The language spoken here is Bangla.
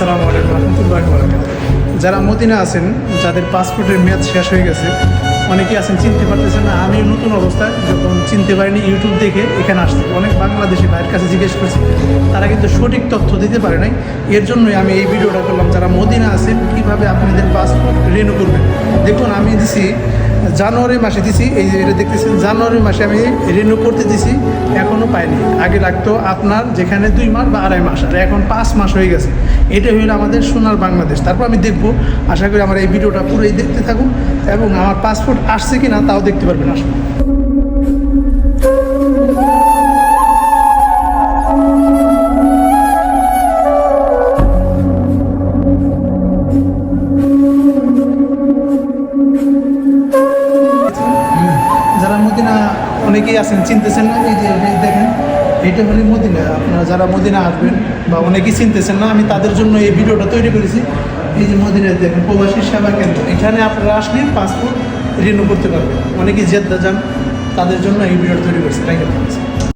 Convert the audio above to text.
আসসালামু আলাইকুম রহমতুল্লাহি ওয়া বারাকাতুহু। যারা মদিনা আছেন, যাদের পাসপোর্টের মেয়াদ শেষ হয়ে গেছে, অনেকেই আছেন চিনতে পারতেছেন না। আমি নতুন অবস্থায় যখন চিনতে পারিনি, ইউটিউব দেখে এখানে আসছি। অনেক বাংলাদেশি ভাইয়ের কাছে জিজ্ঞেস করছি, তারা কিন্তু সঠিক তথ্য দিতে পারে নাই। এর জন্যই আমি এই ভিডিওটা করলাম। যারা মদিনা আছেন, কীভাবে আপনাদের পাসপোর্ট রিনিউ করবেন। দেখুন, আমি দিছি জানুয়ারি মাসে দিছি, এই যে এটা দেখতেছেন, জানুয়ারি মাসে আমি রিনিউ করতে দিছি, এখনও পাইনি। আগে লাগতো আপনার যেখানে 2 মাস বা 2.5 মাস, আর এখন 5 মাস হয়ে গেছে। এটা হইলো আমাদের সোনার বাংলাদেশ। তারপর আমি দেখবো, আশা করি আমার এই ভিডিওটা পুরোই দেখতে থাকুন এবং আমার পাসপোর্ট আসছে কি না তাও দেখতে পারবেন। আসলে যারা মদিনা অনেকেই আছেন চিনতেছেন না, এই যে দেখেন, এটা হলো মদিনা। আপনারা যারা মদিনা আসবেন বা অনেকেই চিনতেছেন না, আমি তাদের জন্য এই ভিডিওটা তৈরি করেছি। এই যে মদিনায় দেখেন প্রবাসী সেবা কেন্দ্র, এখানে আপনারা আসলে পাসপোর্ট রিনিউ করতে পারবেন। অনেকেই জেদ্দা যান, তাদের জন্য এই ভিডিওটা তৈরি করেছি। Thank you.